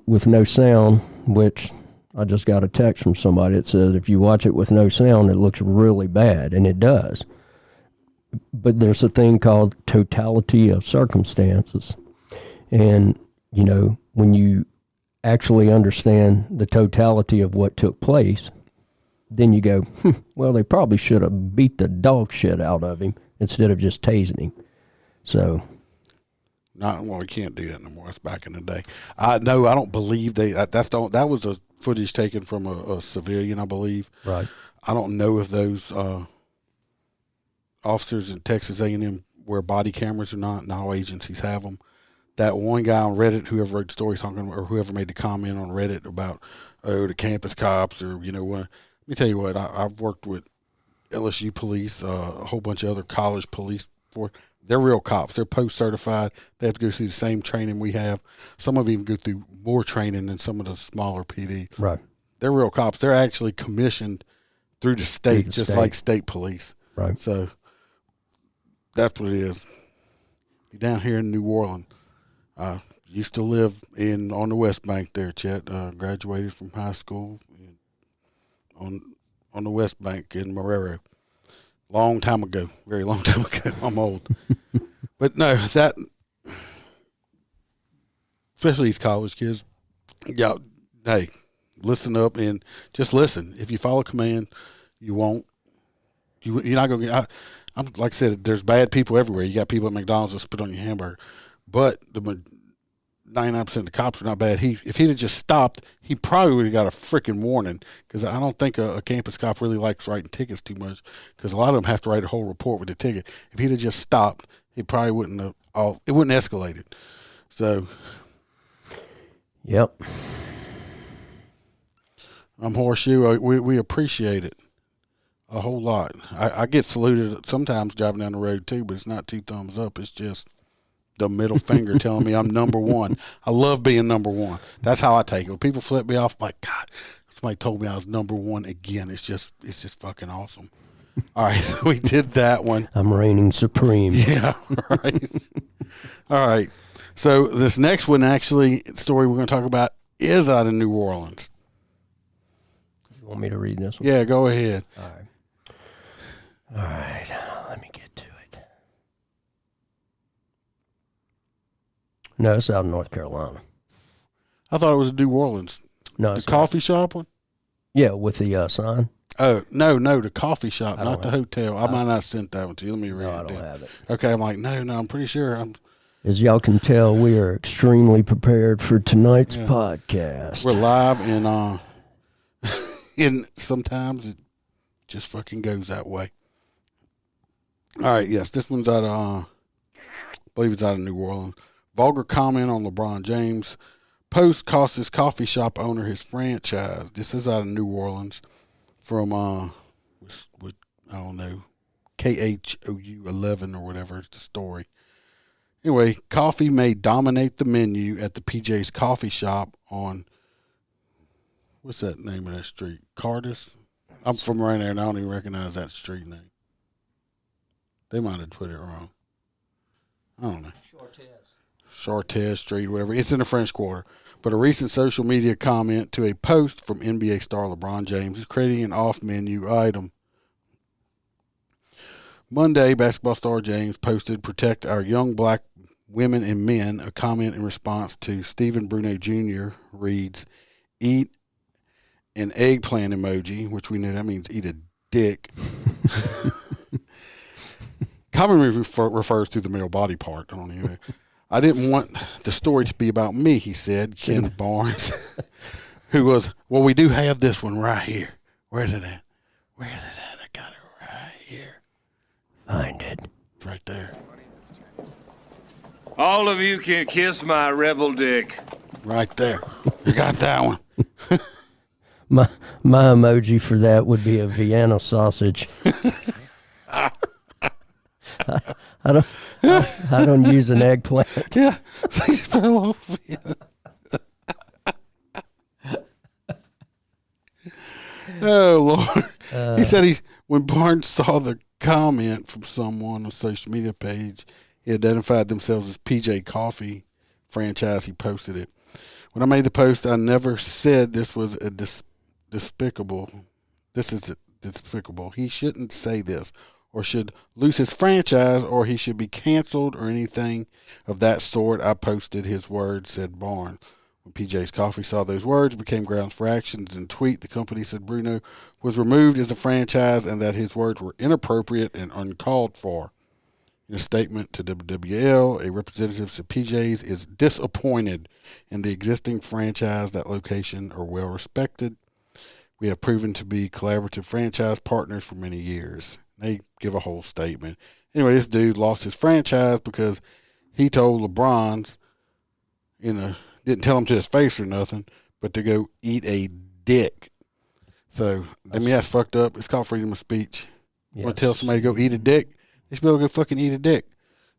with no sound, which I just got a text from somebody that said if you watch it with no sound, it looks really bad, and it does. But there's a thing called totality of circumstances. And, when you actually understand the totality of what took place, then you go, well, they probably should have beat the dog shit out of him instead of just tasing him. So, we can't do that no more. That's back in the day. I don't believe that was a footage taken from a civilian, I believe. Right. I don't know if those officers in Texas A&M wear body cameras or not. Now agencies have them. That one guy on Reddit, whoever wrote the story or whoever made the comment on Reddit about the campus cops or what. Let me tell you what. I've worked with LSU police, a whole bunch of other college police force. They're real cops. They're post-certified. They have to go through the same training we have. Some of them even go through more training than some of the smaller PDs. Right. They're real cops. They're actually commissioned through the state, like state police. Right. So that's what it is. You're down here in New Orleans. Used to live on the West Bank there, Chet. Graduated from high school on the West Bank in Marrero. Long time ago, very long time ago. I'm old. But no, especially these college kids, hey, listen up and just listen. If you follow command, you're not going to get, I'm like I said, there's bad people everywhere. You got people at McDonald's that spit on your hamburger. But 99% of the cops are not bad. If he'd have just stopped, he probably would have got a freaking warning, because I don't think a campus cop really likes writing tickets too much, because a lot of them have to write a whole report with the ticket. If he'd have just stopped, it probably wouldn't have escalated. So, yep. Horseshoe, we appreciate it a whole lot. I get saluted sometimes driving down the road too, but it's not 2 thumbs up. It's just the middle finger telling me I'm number one. I love being number one. That's how I take it. When people flip me off, I'm like, God, somebody told me I was number one again. It's just fucking awesome. All right, so we did that one. I'm reigning supreme. Yeah, right. All right. So this next one, story we're going to talk about is out of New Orleans. You want me to read this one? Yeah, go ahead. All right. Let me get to it. No, it's out in North Carolina. I thought it was in New Orleans. No, the coffee shop one? Yeah, with the sign. Oh, no, the coffee shop, not the hotel. I might not have sent that one to you. Let me read it. No, I don't have it. Okay, I'm like, no, I'm pretty sure. As y'all can tell, we are extremely prepared for tonight's podcast. We're live, and and sometimes it just fucking goes that way. All right, yes, this one's out of, I believe it's out of New Orleans. Vulgar comment on LeBron James. Post costs his coffee shop owner his franchise. This is out of New Orleans from, I don't know, KHOU 11 or whatever is the story. Anyway, coffee may dominate the menu at the PJ's coffee shop on, what's that name of that street? Cardis? I'm from right there, and I don't even recognize that street name. They might have put it wrong. I don't know. Chartez Street, whatever. It's in the French Quarter. But a recent social media comment to a post from NBA star LeBron James is creating an off-menu item. Monday, basketball star James posted, "Protect our young black women and men." A comment in response to Stephen Bruno Jr. reads, "Eat an eggplant emoji," which we know that means eat a dick. Commonly refers to the male body part. I don't even know. "I didn't want the story to be about me," he said. Ken Barnes, who was, "Well, we do have this one right here. Where's it at? Where's it at? I got it right here. Find it. It's right there. All of you can kiss my rebel dick." Right there. You got that one. My emoji for that would be a Vienna sausage. I don't use an eggplant. Yeah. Please fell over you. Oh, Lord. He said when Barnes saw the comment from someone on social media page, he identified themselves as PJ Coffee franchise. He posted it. "When I made the post, I never said this was a despicable. This is despicable. He shouldn't say this, or should lose his franchise, or he should be canceled, or anything of that sort. I posted his words," said Barnes. When PJ's Coffee saw those words, it became grounds for actions. In a tweet, the company said Bruno was removed as a franchise and that his words were inappropriate and uncalled for. In a statement to WWL, a representative said PJ's is disappointed in the existing franchise. That location are well respected. "We have proven to be collaborative franchise partners for many years." They give a whole statement. Anyway, this dude lost his franchise because he told LeBron's, didn't tell him to his face or nothing, but to go eat a dick. So, I mean, that's fucked up. It's called freedom of speech. Yes. You want to tell somebody to go eat a dick? They should be able to go fucking eat a dick.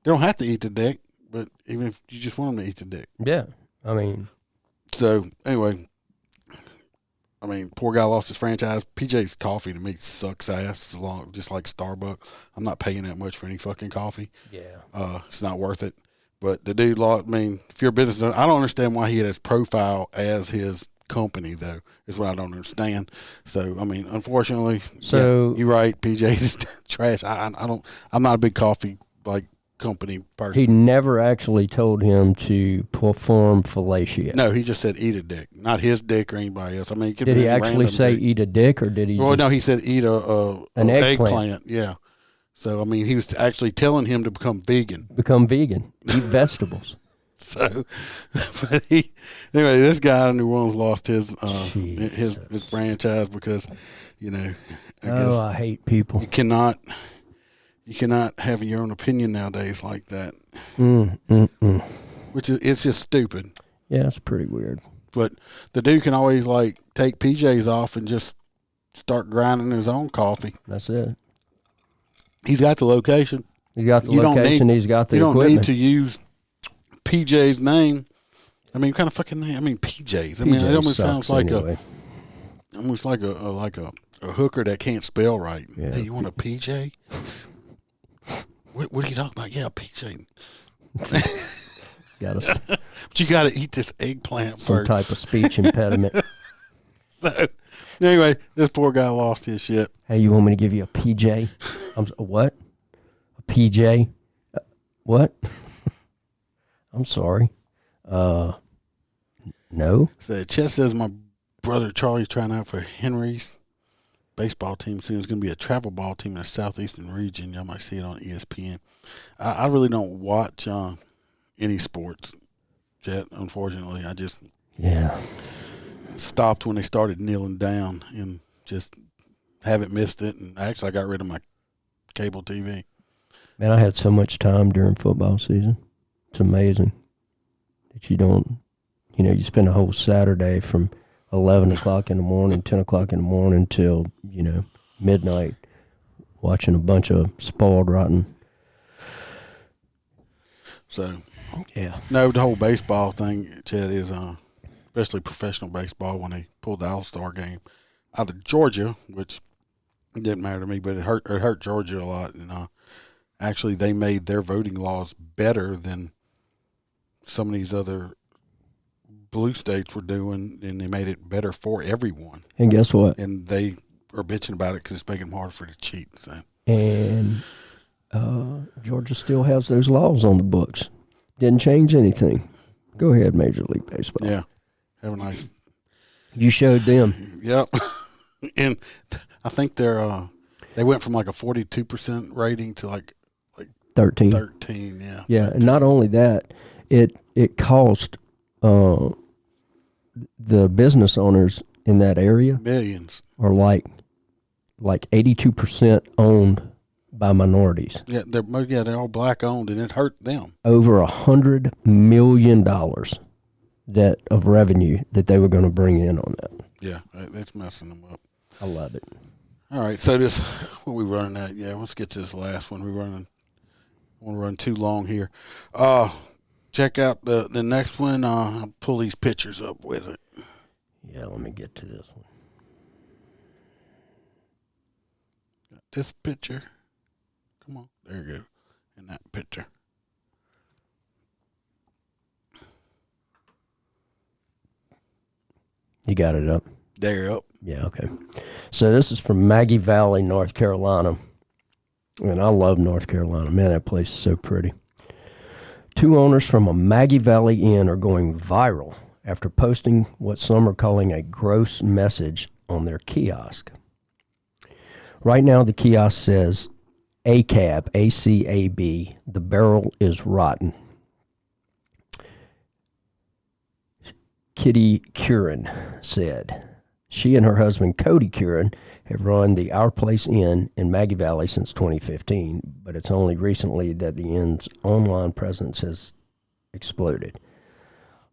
They don't have to eat the dick, but even if you just want them to eat the dick. Yeah, I mean. So, anyway, poor guy lost his franchise. PJ's Coffee to me sucks ass, just like Starbucks. I'm not paying that much for any fucking coffee. Yeah. It's not worth it. But the dude lost, if you're a business owner, I don't understand why he had his profile as his company, though, is what I don't understand. So, unfortunately, you're right, PJ's trash. I'm not a big coffee, company person. He never actually told him to perform fellatio. No, he just said eat a dick, not his dick or anybody else. It could did be he actually say dick. Eat a dick, or did he? Well, no, he said eat an eggplant. Yeah. So he was actually telling him to become vegan. Eat vegetables. So, but anyway, this guy out of New Orleans lost his franchise because, I hate people. You cannot have your own opinion nowadays like that. Which is, it's just stupid. Yeah, it's pretty weird. But the dude can always take PJs off and just start grinding his own coffee. That's it. He's got the location. He's got the location. He's got the equipment. You don't need to use PJ's name. What kind of fucking name? PJ's. It almost sounds like almost like a hooker that can't spell right. Yeah. Hey, you want a PJ? What are you talking about? Yeah, PJ. But you got to eat this eggplant some first. Type of speech impediment. So, anyway, this poor guy lost his shit. Hey, you want me to give you a PJ? What? A PJ? What? I'm sorry. No. So Chet says my brother Charlie's trying out for Henry's baseball team soon. It's going to be a travel ball team in the southeastern region. Y'all might see it on ESPN. I really don't watch any sports, Chet, unfortunately. I just stopped when they started kneeling down and just haven't missed it. And actually, I got rid of my cable TV. Man, I had so much time during football season. It's amazing that you don't, you spend a whole Saturday from 11 o'clock in the morning, 10 o'clock in the morning till, midnight watching a bunch of spoiled, rotten. So, yeah. No, the whole baseball thing, Chad, is especially professional baseball when they pulled the All-Star game out of Georgia, which didn't matter to me, but it hurt Georgia a lot. And actually, they made their voting laws better than some of these other blue states were doing, and they made it better for everyone. And guess what? And they are bitching about it because it's making them harder for the cheat. So. And Georgia still has those laws on the books. Didn't change anything. Go ahead, Major League Baseball. Yeah. Have a nice. You showed them. Yep. And I think they went from like a 42% rating to like 13. 13, yeah. Yeah, 13. and not only that, it cost the business owners in that area millions are like 82% owned by minorities. Yeah, they're all black owned, and it hurt them. Over $100 million of revenue that they were going to bring in on that. Yeah, it's messing them up. I love it. All right, so this what we running at? Yeah, let's get to this last one. I want to run too long here. Check out the next one. I'll pull these pictures up with it. Yeah, let me get to this one. Got this picture. Come on, there you go. In that picture. You got it up? There, up. Yeah, okay. So this is from Maggie Valley, North Carolina. And I love North Carolina. Man, that place is so pretty. 2 owners from a Maggie Valley inn are going viral after posting what some are calling a gross message on their kiosk. Right now, the kiosk says, ACAB, A-C-A-B, the barrel is rotten. Kitty Curran said. She and her husband, Cody Curran, have run the Our Place Inn in Maggie Valley since 2015, but it's only recently that the inn's online presence has exploded.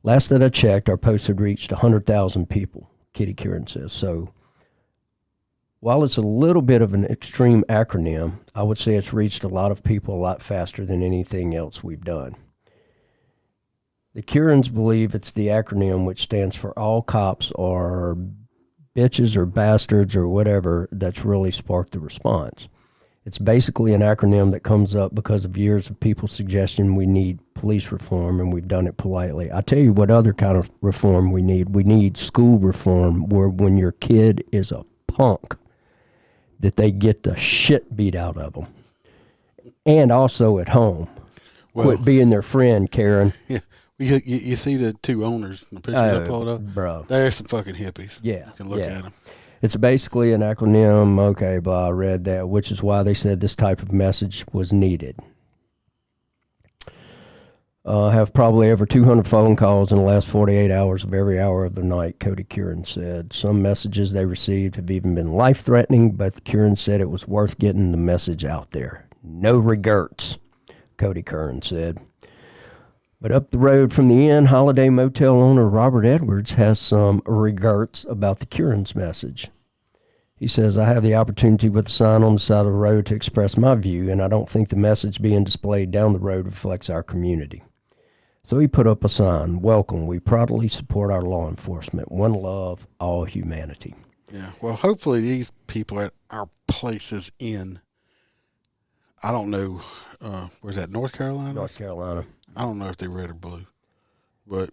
Last that I checked, our post had reached 100,000 people, Kitty Curran says. So while it's a little bit of an extreme acronym, I would say it's reached a lot of people a lot faster than anything else we've done. The Currans believe it's the acronym which stands for all cops are bitches or bastards or whatever that's really sparked the response. It's basically an acronym that comes up because of years of people suggesting we need police reform, and we've done it politely. I tell you what other kind of reform we need. We need school reform, where when your kid is a punk, that they get the shit beat out of them. And also at home. Well, quit being their friend, Karen. Yeah. You see the 2 owners in the pictures I pulled up? Bro. They're some fucking hippies. Yeah. You can look at them. It's basically an acronym. Okay, blah, I read that, which is why they said this type of message was needed. Have probably over 200 phone calls in the last 48 hours of every hour of the night, Cody Curran said. Some messages they received have even been life-threatening, but Curran said it was worth getting the message out there. No regrets, Cody Curran said. But up the road from the inn, Holiday Motel owner Robert Edwards has some regrets about the Curran's message. He says, I have the opportunity with a sign on the side of the road to express my view, and I don't think the message being displayed down the road reflects our community. So he put up a sign, welcome, we proudly support our law enforcement. One love, all humanity. Yeah, well, hopefully these people at Our Places Inn, I don't know, where's that, North Carolina? North Carolina. I don't know if they're red or blue, but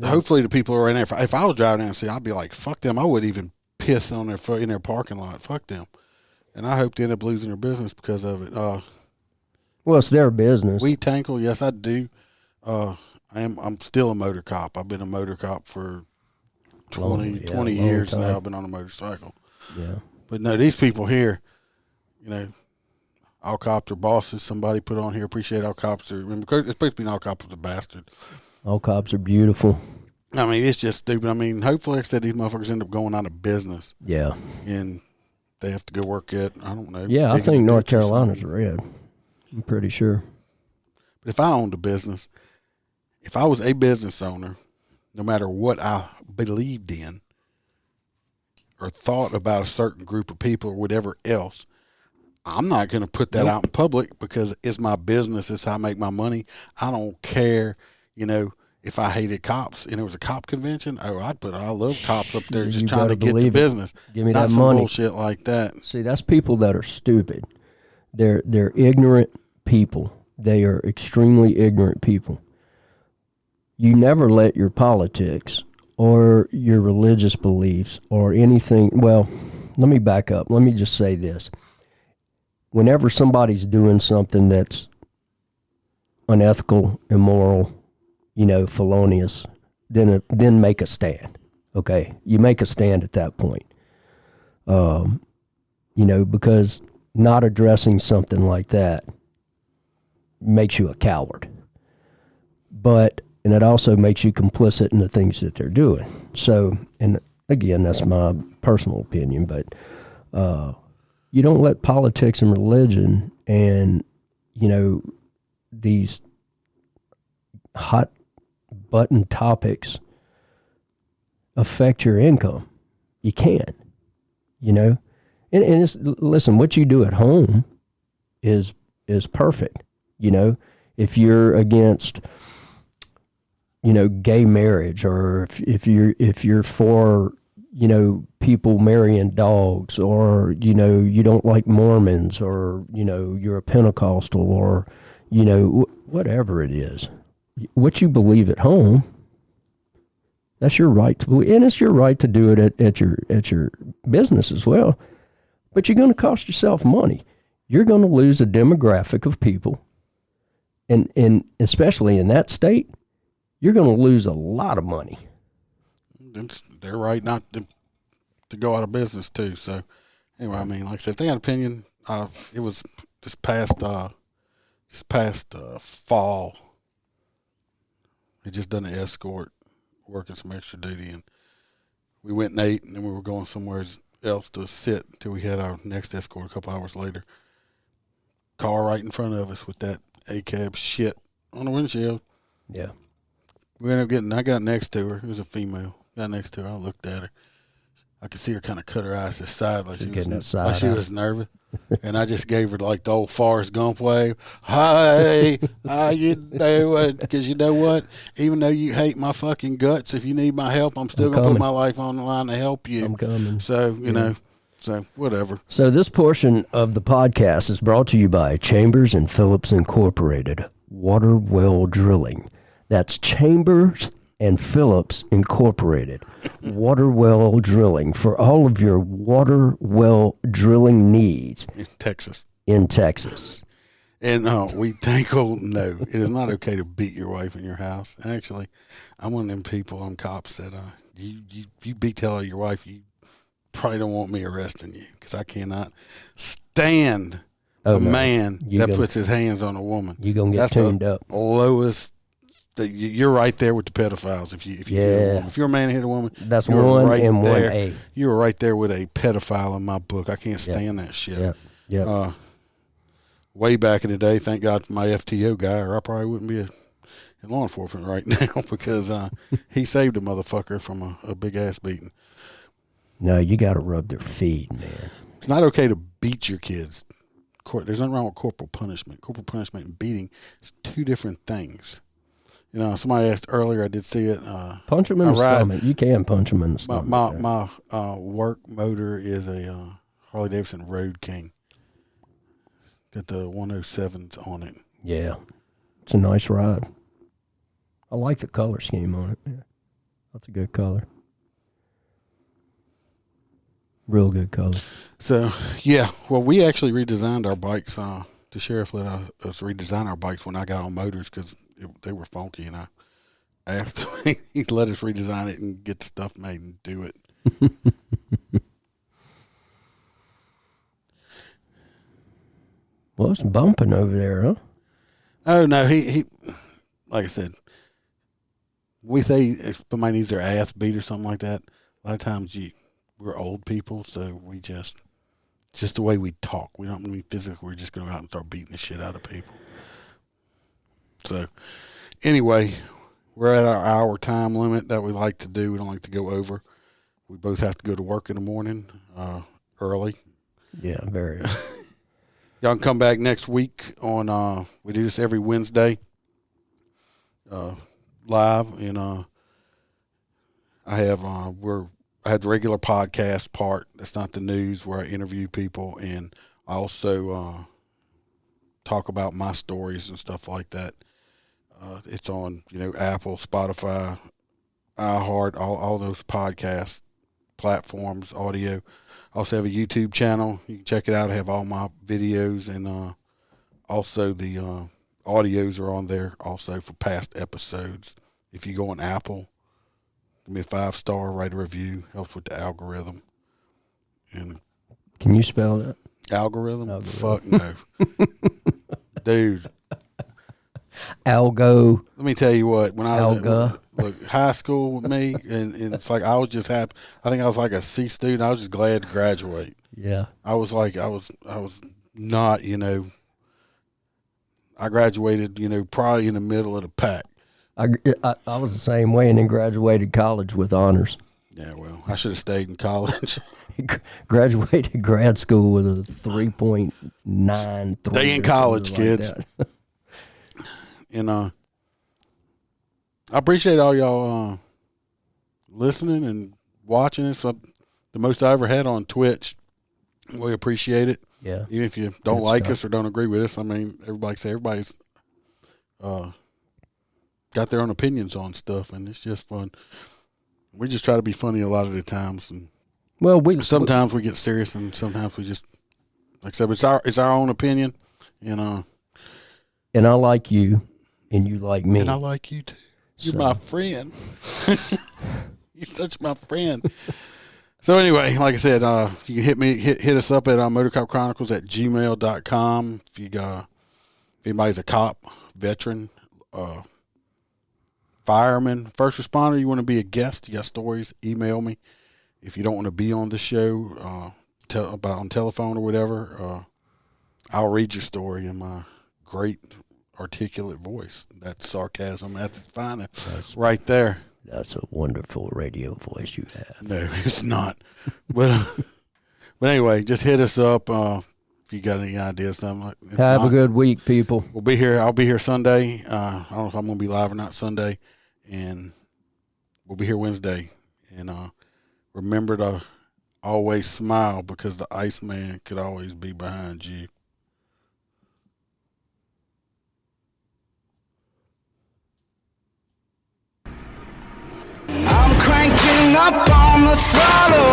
hopefully the people are in there. If I was driving in, I'd be like, fuck them. I wouldn't even piss on in their parking lot. Fuck them. And I hope they end up losing their business because of it. Well, it's their business. We tankle, yes, I do. I'm still a motor cop. I've been a motor cop for 20 years now. I've been on a motorcycle. Yeah. But no, these people here, all cops are bosses. Somebody put on here, appreciate all cops are, it's supposed to be all cops are a bastard. All cops are beautiful. I mean, it's just stupid. I mean, hopefully, like I said, these motherfuckers end up going out of business. Yeah. And they have to go work at, I don't know. Yeah, I think North Carolina's red. I'm pretty sure. But if I owned a business, if I was a business owner, no matter what I believed in or thought about a certain group of people or whatever else, I'm not going to put that out in public because it's my business. It's how I make my money. I don't care, if I hated cops and it was a cop convention. Oh, I love cops up there just trying to get the business. Give me not that some money. bullshit like that. See, that's people that are stupid. They're ignorant people. They are extremely ignorant people. You never let your politics or your religious beliefs or anything. Well, let me back up. Let me just say this. Whenever somebody's doing something that's unethical, immoral, felonious, then make a stand. Okay, you make a stand at that point. Because not addressing something like that makes you a coward. And it also makes you complicit in the things that they're doing. So, and again, that's my personal opinion, but you don't let politics and religion and, these hot button topics affect your income. You can't, And it's, listen, what you do at home is perfect. If you're against, gay marriage, or if you're for, people marrying dogs, or, you don't like Mormons, or, you're a Pentecostal, or, whatever it is, what you believe at home, that's your right to believe, and it's your right to do it at your business as well. But you're going to cost yourself money. You're going to lose a demographic of people, and especially in that state, you're going to lose a lot of money. They're right not to go out of business too. So anyway, I mean, like I said, if they had an opinion, it was this past fall. He just done an escort, working some extra duty, and we went and ate, and then we were going somewhere else to sit until we had our next escort a couple hours later. Car right in front of us with that ACAB shit on the windshield. Yeah. We ended up I got next to her. It was a female. Got next to her. I looked at her. I could see her kind of cut her eyes to the side like she was nervous. And I just gave her like the old Forrest Gump wave. Hi, how you doing? Because you know what? Even though you hate my fucking guts, if you need my help, I'm still going to put my life on the line to help you. I'm coming. So, so whatever. So this portion of the podcast is brought to you by Chambers and Phillips Incorporated, Water Well Drilling. That's Chambers and Phillips Incorporated, Water Well Drilling, for all of your water well drilling needs. In Texas. And we tackle, no, it is not okay to beat your wife in your house. Actually, I'm one of them people, I'm cops, that you beat hell out of your wife, you probably don't want me arresting you, because I cannot stand a man that puts his hands on a woman. You're going to get tuned up. Lowest. You're right there with the pedophiles. If you're a man and hit a woman, that's one right and there. 1A. You're right there with a pedophile in my book. I can't stand that shit. Yeah. Way back in the day, thank God for my FTO guy, or I probably wouldn't be in law enforcement right now, because he saved a motherfucker from a big ass beating. No, you got to rub their feet, man. It's not okay to beat your kids. There's nothing wrong with corporal punishment. Corporal punishment and beating is two different things. Somebody asked earlier, I did see it. Punch them in the stomach. You can punch them in the stomach. My work motor is a Harley Davidson Road King. Got the 107s on it. Yeah. It's a nice ride. I like the color scheme on it. Yeah. That's a good color. Real good color. So, yeah. Well, we actually redesigned our bikes. The sheriff let us redesign our bikes when I got on motors because they were funky, and I asked him he'd let us redesign it and get the stuff made and do it. Well, it's bumping over there, huh? Oh, no, he like I said, we say if somebody needs their ass beat or something like that, a lot of times we're old people, so we just It's just the way we talk. We don't mean physically. We're just going to go out and start beating the shit out of people. So, anyway, we're at our hour time limit that we like to do. We don't like to go over. We both have to go to work in the morning early. Yeah, very. Y'all can come back next week on. We do this every Wednesday, live, and I have I have the regular podcast part. That's not the news, where I interview people, and I also talk about my stories and stuff like that. It's on, Apple, Spotify, iHeart, all those podcast platforms, audio. I also have a YouTube channel. You can check it out. I have all my videos, and also the audios are on there also for past episodes. If you go on Apple, give me a 5-star, write a review. Helps with the algorithm. And Can you spell that? Algorithm? Fuck no. Dude. Algo. Let me tell you what. When I was in high school with me, and it's like I was just happy. I think I was like a C student. I was just glad to graduate. Yeah. I was not, I graduated, probably in the middle of the pack. I was the same way, and then graduated college with honors. Yeah, well, I should have stayed in college. Graduated grad school with a 3.93. Stay in college, kids. Like and I appreciate all y'all listening and watching. It's the most I ever had on Twitch. We appreciate it. Yeah. Even if you don't like us or don't agree with us, I mean, everybody's got their own opinions on stuff, and it's just fun. We just try to be funny a lot of the times, and sometimes we get serious, and sometimes we just, like I said, it's our own opinion, And I like you, and you like me. And I like you too. You're my friend. You're such my friend. So anyway, like I said, you can hit us up at MotorCopChronicles@gmail.com. If anybody's a cop, veteran, fireman, first responder, you want to be a guest, you got stories, email me. If you don't want to be on the show, on telephone or whatever, I'll read your story in my great articulate voice. That's sarcasm at its finest. That's right there. That's a wonderful radio voice you have. No, it's not. But anyway, just hit us up if you got any ideas. Have a good week, people. We'll be here. I'll be here Sunday. I don't know if I'm going to be live or not Sunday. And we'll be here Wednesday. And remember to always smile, because the Iceman could always be behind you. I'm cranking up on the throttle.